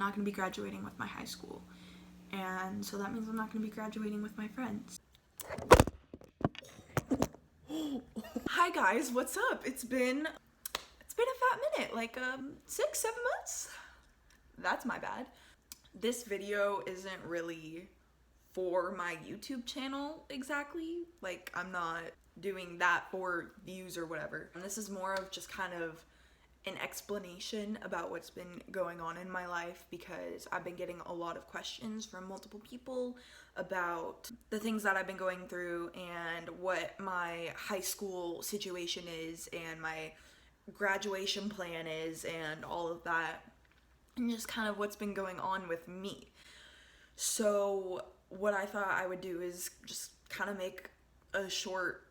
not going to be graduating with my high school. And so that means I'm not going to be graduating with my friends. Hi guys, what's up? It's been a fat minute, like 6-7 months. That's my bad. This video isn't really for my YouTube channel exactly. Like, I'm not doing that for views or whatever. And this is more of just kind of an explanation about what's been going on in my life, because I've been getting a lot of questions from multiple people about the things that I've been going through and what my high school situation is and my graduation plan is and all of that, and just kind of what's been going on with me. So what I thought I would do is just kind of make a short,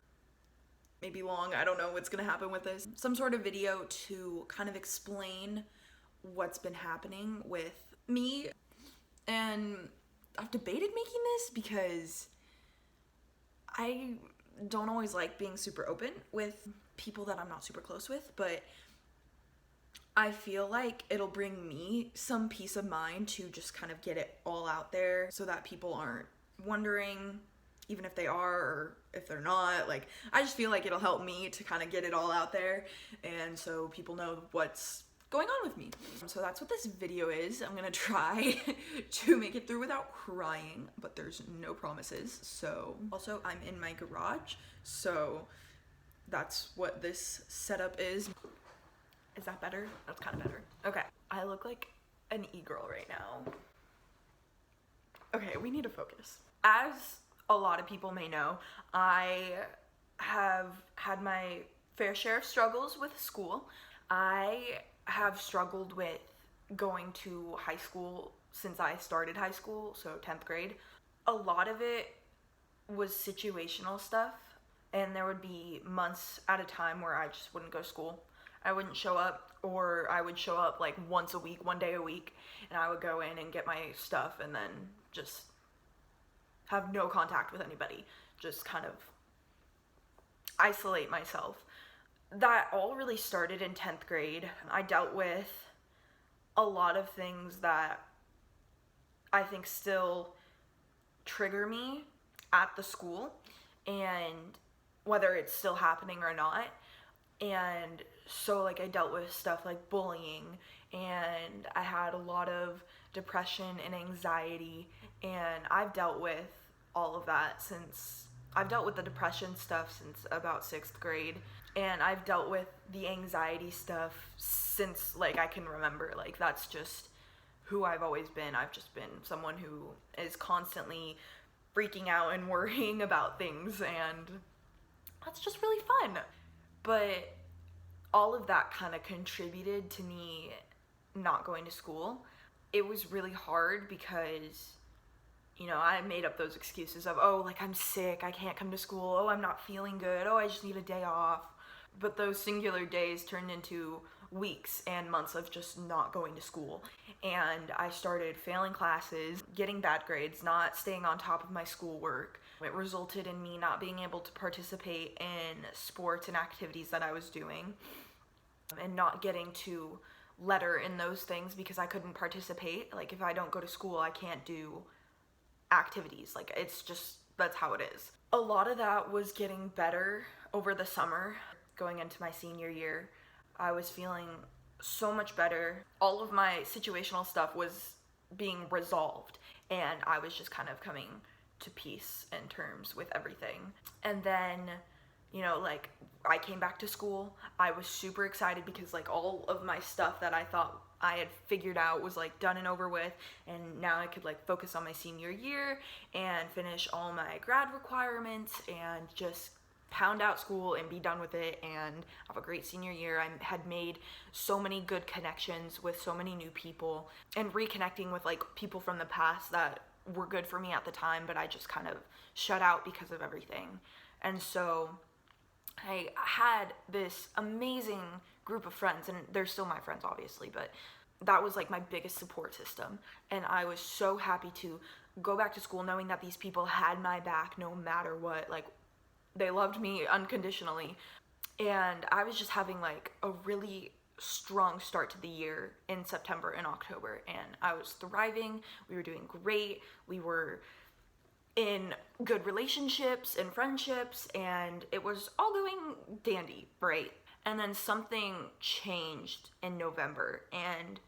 maybe long, I don't know what's gonna happen with this, some sort of video to kind of explain what's been happening with me. And I've debated making this because I don't always like being super open with people that I'm not super close with, but I feel like it'll bring me some peace of mind to just kind of get it all out there so that people aren't wondering, even if they are or if they're not. Like, I just feel like it'll help me to kind of get it all out there, and so people know what's going on with me. So that's what this video is. I'm gonna try to make it through without crying, but there's no promises. So also, I'm in my garage, so that's what this setup is. Is that better? That's kind of better. Okay, I look like an e-girl right now. Okay, we need to focus. As a lot of people may know, I have had my fair share of struggles with school. I have struggled with going to high school since I started high school, so 10th grade. A lot of it was situational stuff, and there would be months at a time where I just wouldn't go to school. I wouldn't show up, or I would show up like once a week, one day a week, and I would go in and get my stuff and then just have no contact with anybody, just kind of isolate myself. That all really started in 10th grade. I dealt with a lot of things that I think still trigger me at the school, and whether it's still happening or not. And so like I dealt with stuff like bullying, and I had a lot of depression and anxiety, and I've dealt with all of that since, I've dealt with the depression stuff since about 6th grade, and I've dealt with the anxiety stuff since like I can remember. Like, that's just who I've always been. I've just been someone who is constantly freaking out and worrying about things, and that's just really fun. But all of that kind of contributed to me not going to school. It was really hard because, you know, I made up those excuses of, oh, like, I'm sick, I can't come to school, oh, I'm not feeling good, oh, I just need a day off. But those singular days turned into weeks and months of just not going to school. And I started failing classes, getting bad grades, not staying on top of my schoolwork. It resulted in me not being able to participate in sports and activities that I was doing, and not getting to letter in those things because I couldn't participate. Like, if I don't go to school, I can't do activities. Like, it's just, that's how it is. A lot of that was getting better over the summer. Going into my senior year, I was feeling so much better. All of my situational stuff was being resolved, and I was just kind of coming to peace and terms with everything. And then, you know, like, I came back to school. I was super excited because like all of my stuff that I thought I had figured out was like done and over with, and now I could like focus on my senior year and finish all my grad requirements and just pound out school and be done with it and have a great senior year. I had made so many good connections with so many new people, and reconnecting with like people from the past that were good for me at the time, but I just kind of shut out because of everything. And so I had this amazing group of friends, and they're still my friends obviously, but that was like my biggest support system. And I was so happy to go back to school knowing that these people had my back no matter what. Like, they loved me unconditionally. And I was just having like a really strong start to the year in September and October, and I was thriving. We were doing great. We were in good relationships and friendships, and it was all going dandy, right? And then something changed in November, and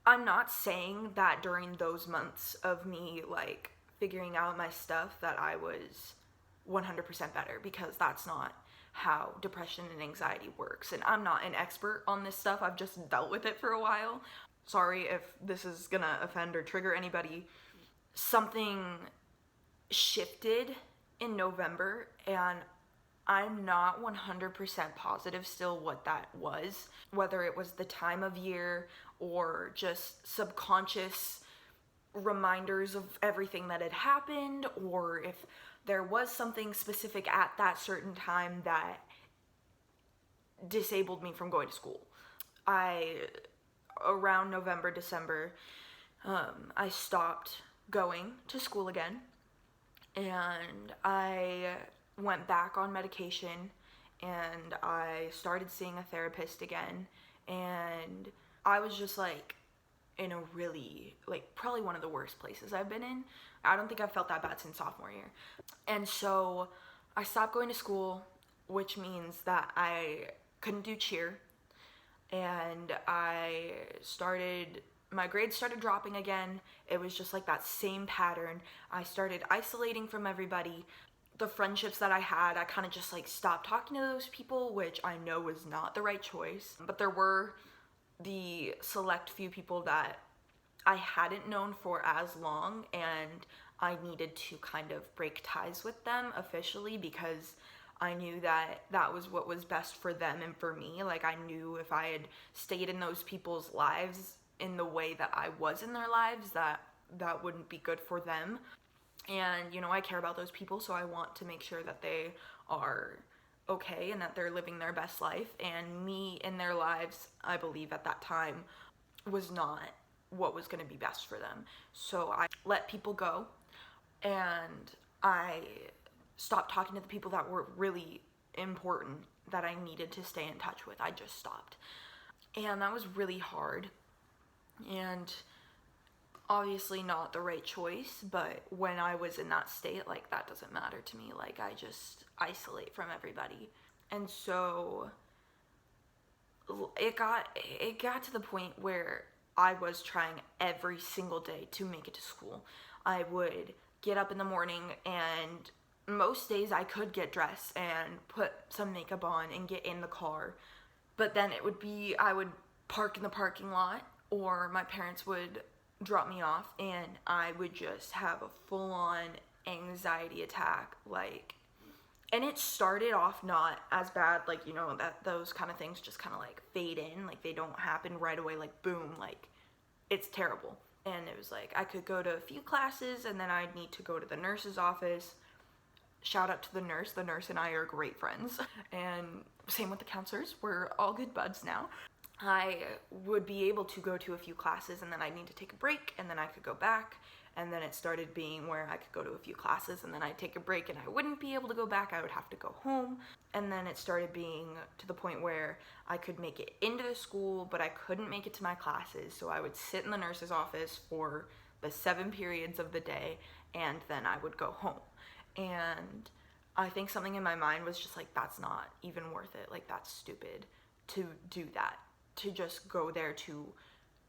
I'm not saying that during those months of me like figuring out my stuff that I was 100% better, because that's not how depression and anxiety works. And I'm not an expert on this stuff. I've just dealt with it for a while. Sorry if this is gonna offend or trigger anybody. Something shifted in November, and I'm not 100% positive still what that was, whether it was the time of year or just subconscious reminders of everything that had happened, or if there was something specific at that certain time that disabled me from going to school. Around November, December, I stopped going to school again, and I went back on medication, and I started seeing a therapist again, and I was just like in a really, like, probably one of the worst places I've been in. I don't think I've felt that bad since sophomore year. And so I stopped going to school, which means that I couldn't do cheer, and my grades started dropping again. It was just like that same pattern. I started isolating from everybody. The friendships that I had, I kind of just like stopped talking to those people, which I know was not the right choice. But there were the select few people that I hadn't known for as long, and I needed to kind of break ties with them officially, because I knew that that was what was best for them and for me. Like, I knew if I had stayed in those people's lives in the way that I was in their lives, that wouldn't be good for them. And, you know, I care about those people, so I want to make sure that they are okay and that they're living their best life. And me in their lives, I believe at that time, was not what was going to be best for them. So I let people go, and I stopped talking to the people that were really important that I needed to stay in touch with. I just stopped. And that was really hard. And obviously not the right choice, but when I was in that state, like, that doesn't matter to me. Like, I just isolate from everybody. And so it got to the point where I was trying every single day to make it to school. I would get up in the morning, and most days I could get dressed and put some makeup on and get in the car, but then it would be, I would park in the parking lot, or my parents would drop me off, and I would just have a full-on anxiety attack, like, and it started off not as bad, like, you know, that those kind of things just kind of like fade in, like, they don't happen right away, like, boom, like, it's terrible. And it was like, I could go to a few classes, and then I'd need to go to the nurse's office. Shout out to the nurse and I are great friends, and same with the counselors, we're all good buds now. I would be able to go to a few classes, and then I'd need to take a break, and then I could go back, and then it started being where I could go to a few classes, and then I'd take a break, and I wouldn't be able to go back, I would have to go home, and then it started being to the point where I could make it into the school, but I couldn't make it to my classes, so I would sit in the nurse's office for the 7 periods of the day, and then I would go home. And I think something in my mind was just like, that's not even worth it, like, that's stupid to do that, to just go there to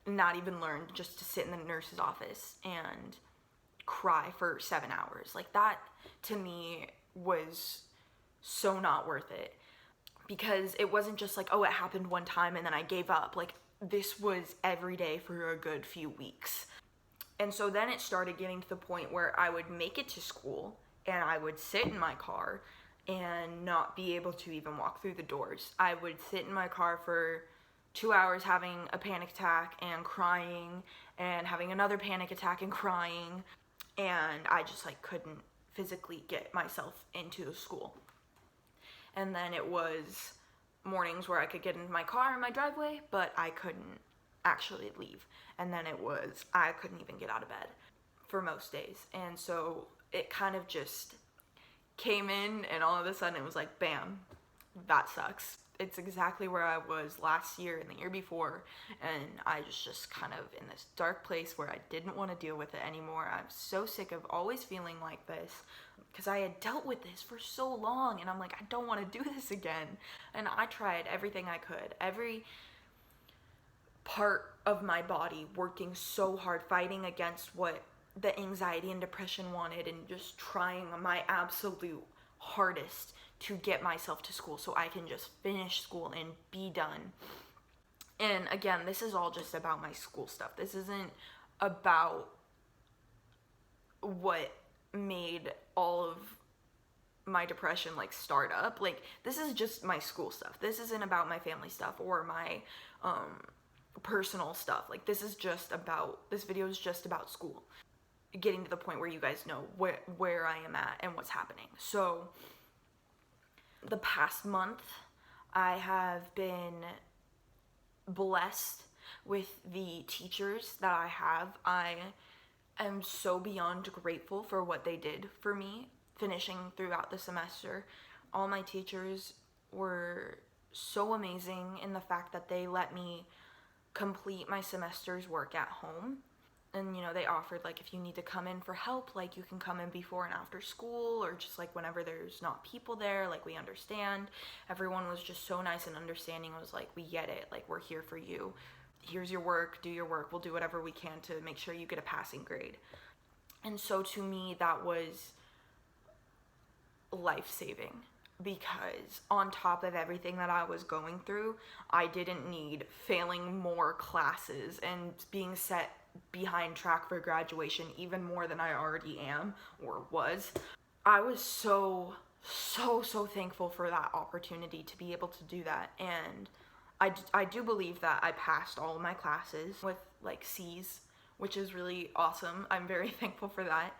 not even learn, just to sit in the nurse's office and cry for 7 hours. Like, that to me was so not worth it, because it wasn't just like, oh, it happened one time and then I gave up. Like, this was every day for a good few weeks. And so then it started getting to the point where I would make it to school, and I would sit in my car and not be able to even walk through the doors. I would sit in my car for 2 hours having a panic attack and crying, and having another panic attack and crying, and I just like couldn't physically get myself into the school. And then it was mornings where I could get into my car in my driveway, but I couldn't actually leave. And then it was, I couldn't even get out of bed for most days. And so it kind of just came in, and all of a sudden it was like, bam, that sucks. it's exactly where I was last year and the year before, and I was just kind of in this dark place where I didn't want to deal with it anymore. I'm so sick of always feeling like this because I had dealt with this for so long, and I'm like, I don't want to do this again. And I tried everything I could, every part of my body, working so hard, fighting against what the anxiety and depression wanted, and just trying my absolute hardest to get myself to school so I can just finish school and be done. And again, this is all just about my school stuff. This isn't about what made all of my depression like start up. Like, this is just my school stuff. This isn't about my family stuff or my personal stuff. Like, this video is just about school, getting to the point where you guys know where I am at and what's happening. So the past month, I have been blessed with the teachers that I have. I am so beyond grateful for what they did for me finishing throughout the semester. All my teachers were so amazing in the fact that they let me complete my semester's work at home. And, you know, they offered, like, if you need to come in for help, like, you can come in before and after school, or just, like, whenever there's not people there, like, we understand. Everyone was just so nice and understanding. It was like, we get it, like, we're here for you. Here's your work, do your work. We'll do whatever we can to make sure you get a passing grade. And so to me, that was life-saving, because on top of everything that I was going through, I didn't need failing more classes and being set behind track for graduation even more than I already am or was. I was so thankful for that opportunity to be able to do that, and I do believe that I passed all of my classes with like C's, which is really awesome. I'm very thankful for that.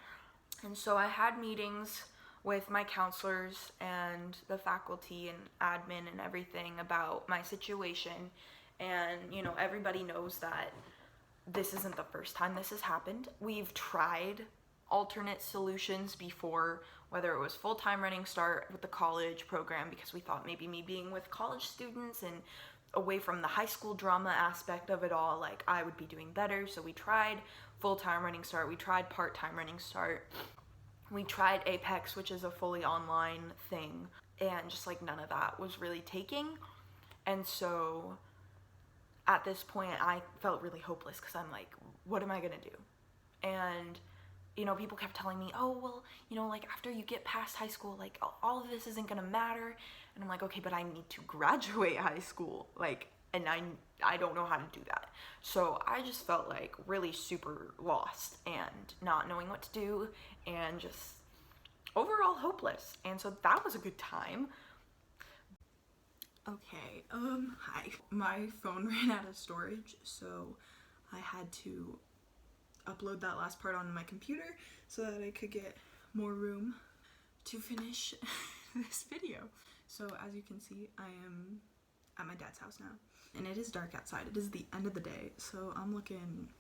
And so I had meetings with my counselors and the faculty and admin and everything about my situation, and you know, everybody knows that this isn't the first time this has happened. We've tried alternate solutions before, whether it was full-time Running Start with the college program, because we thought maybe me being with college students and away from the high school drama aspect of it all, like, I would be doing better. So we tried full-time Running Start, we tried part-time Running Start, we tried Apex, which is a fully online thing, and just like none of that was really taking. And so at this point, I felt really hopeless, because I'm like, what am I gonna do? And, you know, people kept telling me, oh, well, you know, like, after you get past high school, like, all of this isn't gonna matter. And I'm like, okay, but I need to graduate high school, like, and I don't know how to do that. So I just felt like really super lost and not knowing what to do and just overall hopeless. And so that was a good time. Okay, hi. My phone ran out of storage, so I had to upload that last part onto my computer so that I could get more room to finish this video. So as you can see, I am at my dad's house now, and it is dark outside. It is the end of the day, so I'm looking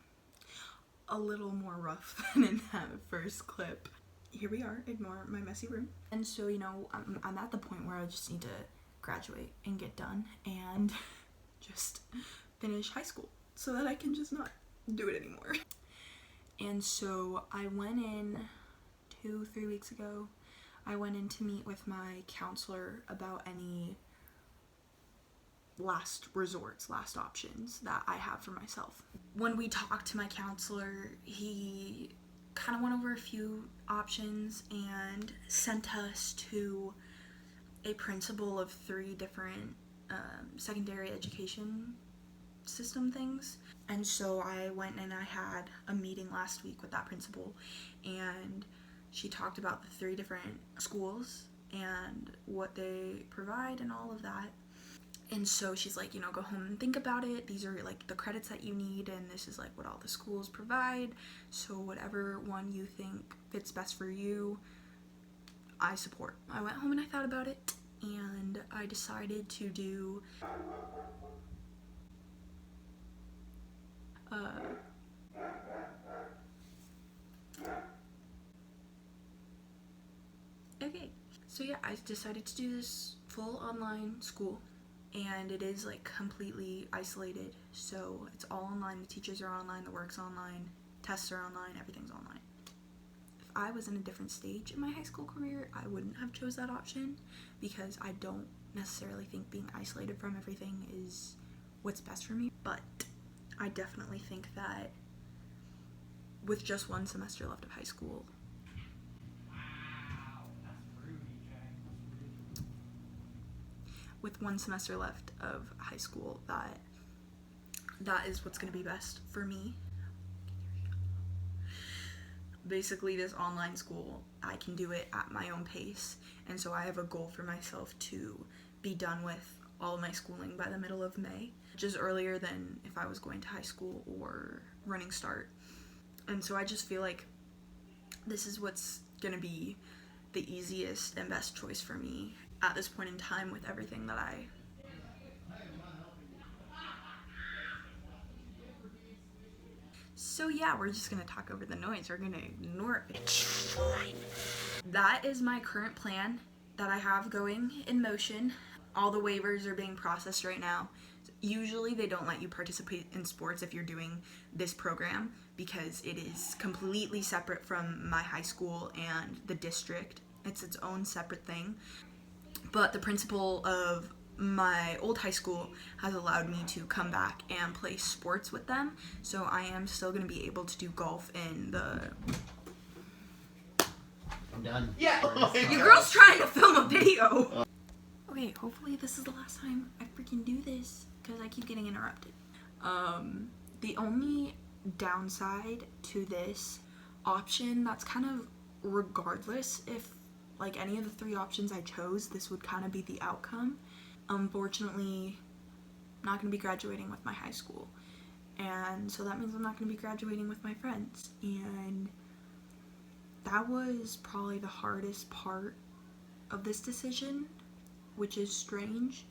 a little more rough than in that first clip. Here we are, ignore my messy room. And so, you know, I'm at the point where I just need to graduate and get done and just finish high school so that I can just not do it anymore. And so I went in 2-3 weeks ago. I went in to meet with my counselor about any last resorts, last options that I have for myself. When we talked to my counselor, he kind of went over a few options and sent us to a principal of 3 different secondary education system things. And so I went and I had a meeting last week with that principal, and she talked about the 3 different schools and what they provide and all of that. And so she's like, you know, go home and think about it. These are like the credits that you need, and this is like what all the schools provide. So whatever one you think fits best for you, I support. I went home and I thought about it, and I decided to do okay, so yeah, I decided to do this full online school, and it is like completely isolated. So it's all online. The teachers are online, the work's online, tests are online, everything's online. If I was in a different stage in my high school career, I wouldn't have chose that option because I don't necessarily think being isolated from everything is what's best for me. But I definitely think that with just one semester left of high school, that is what's going to be best for me. Basically, this online school, I can do it at my own pace, and so I have a goal for myself to be done with all of my schooling by the middle of May, which is earlier than if I was going to high school or Running Start. And so I just feel like this is what's gonna be the easiest and best choice for me at this point in time with everything that I... So yeah, we're just gonna talk over the noise. We're gonna ignore it. It's fine. That is my current plan that I have going in motion. All the waivers are being processed right now. Usually they don't let you participate in sports if you're doing this program because it is completely separate from my high school and the district. It's its own separate thing. But the principal of my old high school has allowed me to come back and play sports with them. So I am still going to be able to do golf in the... I'm done. Yeah! Your girl's trying to film a video! Okay, hopefully this is the last time I freaking do this because I keep getting interrupted. The only downside to this option that's kind of regardless if like any of the 3 options I chose, this would kind of be the outcome. Unfortunately, I'm not going to be graduating with my high school, and so that means I'm not going to be graduating with my friends, and that was probably the hardest part of this decision, which is strange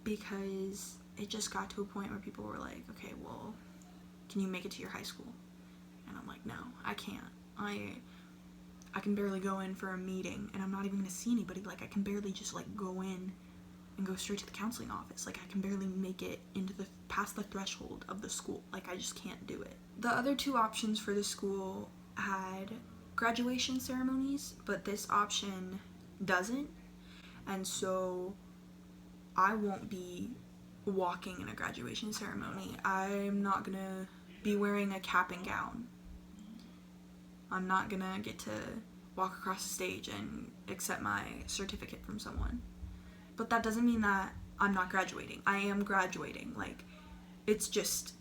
because it just got to a point where people were like, okay, well, can you make it to your high school? And I'm like, no, I can't. I can barely go in for a meeting, and I'm not even going to see anybody. Like, I can barely just like go in and go straight to the counseling office. Like, I can barely make it into past the threshold of the school. Like, I just can't do it. The other 2 options for the school had graduation ceremonies, but this option doesn't, and so I won't be walking in a graduation ceremony. I'm not gonna be wearing a cap and gown. I'm not gonna get to walk across the stage and accept my certificate from someone. But that doesn't mean that I'm not graduating. I am graduating. Like, it's just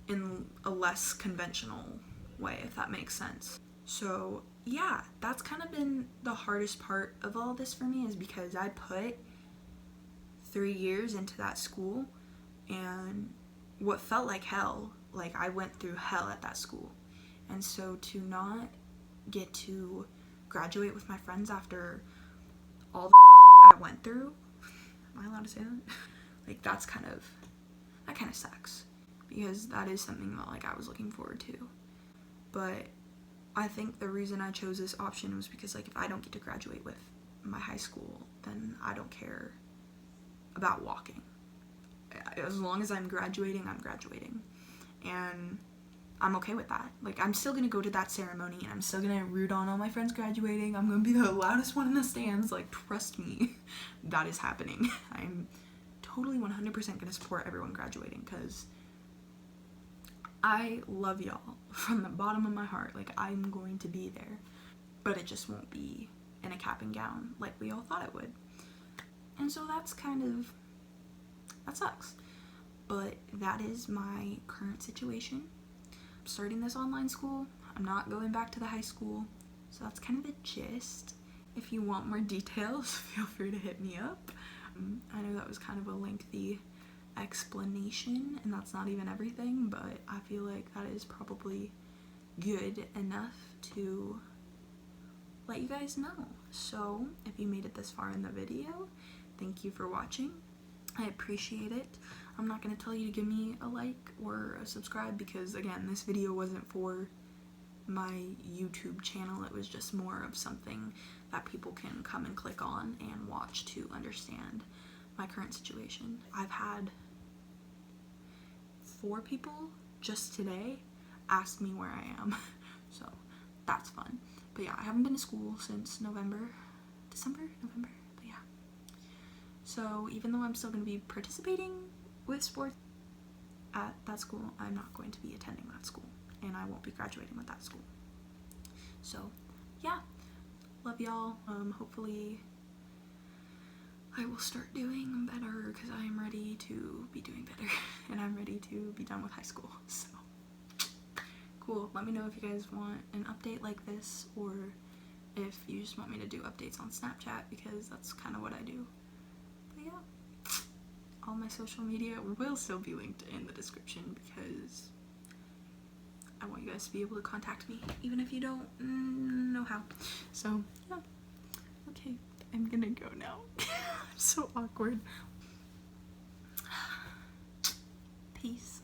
in a less conventional way, if that makes sense. So yeah, that's kind of been the hardest part of all this for me, is because I put 3 years into that school, and what felt like hell, like I went through hell at that school. And so to not get to graduate with my friends after all the I went through, am I allowed to say that? Like, that kind of sucks, because that is something that like I was looking forward to. But I think the reason I chose this option was because like if I don't get to graduate with my high school, then I don't care about walking. As long as I'm graduating, I'm graduating. And I'm okay with that. Like, I'm still gonna go to that ceremony, and I'm still gonna root on all my friends graduating. I'm gonna be the loudest one in the stands. Like, trust me, that is happening. I'm totally 100% gonna support everyone graduating, because I love y'all from the bottom of my heart. Like, I'm going to be there, but it just won't be in a cap and gown like we all thought it would. And so that sucks. But that is my current situation. I'm starting this online school. I'm not going back to the high school. So that's kind of the gist. If you want more details, feel free to hit me up. I know that was kind of a lengthy explanation, and that's not even everything, but I feel like that is probably good enough to let you guys know. So if you made it this far in the video, thank you for watching. I appreciate it. I'm not going to tell you to give me a like or a subscribe because, again, this video wasn't for my YouTube channel. It was just more of something that people can come and click on and watch to understand my current situation. I've had 4 people just today ask me where I am, so that's fun. But yeah, I haven't been to school since November, but yeah. So even though I'm still going to be participating with sports at that school, I'm not going to be attending that school, and I won't be graduating with that school. So yeah, love y'all. Hopefully I will start doing better, because I am ready to be doing better and I'm ready to be done with high school. So cool. Let me know if you guys want an update like this, or if you just want me to do updates on Snapchat, because that's kind of what I do. But yeah, all my social media will still be linked in the description, because I want you guys to be able to contact me even if you don't know how. So yeah, okay, I'm gonna go now. I'm so awkward. Peace.